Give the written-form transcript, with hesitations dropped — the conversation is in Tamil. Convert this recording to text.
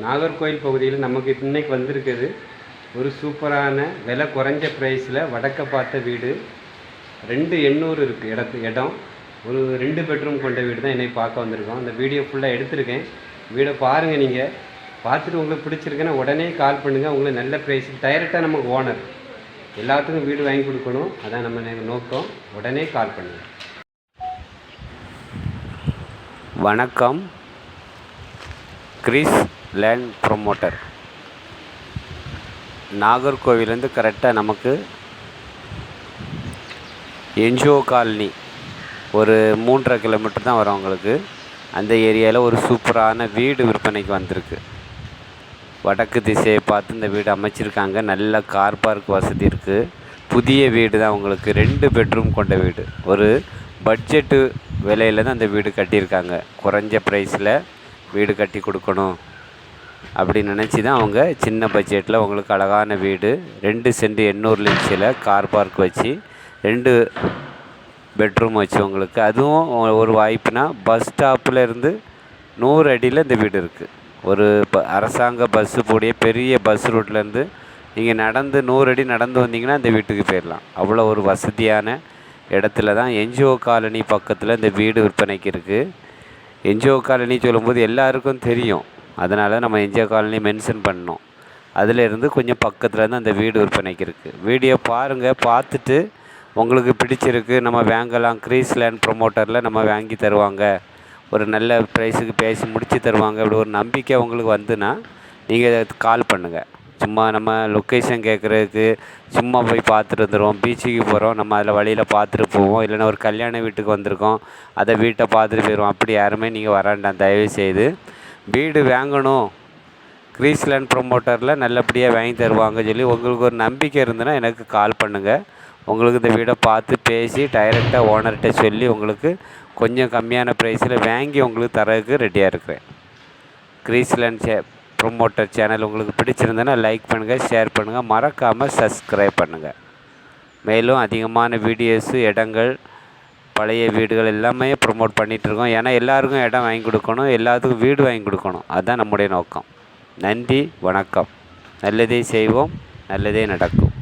நாகர்கோவில் பகுதியில் நமக்கு இன்னைக்கு வந்திருக்குது ஒரு சூப்பரான விலை குறைஞ்ச ப்ரைஸில் வடக்க பார்த்த வீடு. 2,800 இருக்குது இடம். ஒரு 2 பெட்ரூம் கொண்ட வீடு தான் என்னை பார்க்க வந்திருக்கோம். அந்த வீடியோ ஃபுல்லாக எடுத்திருக்கேன். வீடை பாருங்கள். நீங்கள் பார்த்துட்டு உங்களுக்கு பிடிச்சிருக்குன்னா உடனே கால் பண்ணுங்கள். உங்களுக்கு நல்ல ப்ரைஸ் டைரெக்டாக நமக்கு ஓனர் எல்லாத்துக்கும் வீடு வாங்கி கொடுக்கணும். அதான் நம்ம நோக்கம். உடனே கால் பண்ணுங்கள். வணக்கம். Chris land promoter. நாகர்கோவிலேருந்து கரெக்டாக நமக்கு என்ஜிஓ காலனி ஒரு 3.5 கிலோமீட்டர் தான் வரும் உங்களுக்கு. அந்த ஏரியாவில் ஒரு சூப்பரான வீடு விற்பனைக்கு வந்திருக்கு. வடக்கு திசையை பார்த்து இந்த வீடு அமைச்சிருக்காங்க. நல்ல கார் பார்க் வசதி இருக்குது. புதிய வீடு தான் உங்களுக்கு. 2 பெட்ரூம் கொண்ட வீடு. ஒரு பட்ஜெட்டு விலையில் தான் அந்த வீடு கட்டியிருக்காங்க. குறைஞ்ச ப்ரைஸில் வீடு கட்டி கொடுக்கணும் அப்படின்னு நினச்சி தான் அவங்க சின்ன பட்ஜெட்டில் உங்களுக்கு அழகான வீடு 2 சென்ட் 800 லட்சத்தில் கார் பார்க் வச்சு 2 பெட்ரூம் வச்சு உங்களுக்கு. அதுவும் ஒரு வாய்ப்புனா பஸ் ஸ்டாப்பில் இருந்து 100 அடியில் இந்த வீடு இருக்குது. ஒரு அரசாங்க பஸ்ஸு போடிய பெரிய பஸ் ரூட்லேருந்து நீங்கள் நடந்து 100 அடி நடந்து வந்தீங்கன்னா இந்த வீட்டுக்கு போயிடலாம். அவ்வளோ ஒரு வசதியான இடத்துல தான் என்ஜிஓ காலனி பக்கத்தில் இந்த வீடு விற்பனைக்கு இருக்குது. என்ஜிஓ காலனி சொல்லும்போது எல்லாருக்கும் தெரியும். அதனால் நம்ம என்ஜிஓ காலனி மென்ஷன் பண்ணோம். அதிலேருந்து கொஞ்சம் பக்கத்தில் இருந்து அந்த வீடு விற்பனைக்கு இருக்குது. வீடியோ பாருங்கள். பார்த்துட்டு உங்களுக்கு பிடிச்சிருக்கு நம்ம வாங்கலாம். கிறிஸ் லேண்ட் ப்ரொமோட்டரில் நம்ம வாங்கி தருவாங்க, ஒரு நல்ல ப்ரைஸுக்கு பேசி முடித்து தருவாங்க, அப்படி ஒரு நம்பிக்கை உங்களுக்கு வந்துன்னா நீங்கள் கால் பண்ணுங்கள். சும்மா நம்ம லொக்கேஷன் கேட்குறதுக்கு சும்மா போய் பார்த்துட்டு வந்துடுவோம். பீச்சுக்கு போகிறோம், நம்ம அதில் வழியில் பார்த்துட்டு போவோம். இல்லைன்னா ஒரு கல்யாண வீட்டுக்கு வந்திருக்கோம், அதை வீட்டை பார்த்துட்டு போயிடுவோம். அப்படி யாருமே நீங்கள் வராண்டாம். தயவுசெய்து வீடு வாங்கணும், கிறிஸ் லேண்ட் ப்ரொமோட்டரில் நல்லபடியாக வாங்கி தருவாங்க சொல்லி உங்களுக்கு ஒரு நம்பிக்கை இருந்ததுன்னா எனக்கு கால் பண்ணுங்கள். உங்களுக்கு இந்த வீடை பார்த்து பேசி டைரெக்டாக ஓனர்கிட்ட சொல்லி உங்களுக்கு கொஞ்சம் கம்மியான ப்ரைஸில் வாங்கி உங்களுக்கு தரதுக்கு ரெடியாக இருக்கிறேன். கிறிஸ் லேண்ட் ப்ரொமோட்டர் சேனல் உங்களுக்கு பிடிச்சிருந்ததுன்னா லைக் பண்ணுங்கள், ஷேர் பண்ணுங்கள், மறக்காமல் சப்ஸ்கிரைப் பண்ணுங்கள். மேலும் அதிகமான வீடியோஸு, இடங்கள், பழைய வீடுகள் எல்லாமே ப்ரொமோட் பண்ணிகிட்ருக்கோம். ஏன்னா எல்லாருக்கும் இடம் வாங்கி கொடுக்கணும், எல்லாத்துக்கும் வீடு வாங்கி கொடுக்கணும். அதுதான் நம்முடைய நோக்கம். நன்றி, வணக்கம். நல்லதே செய்வோம், நல்லதே நடக்கும்.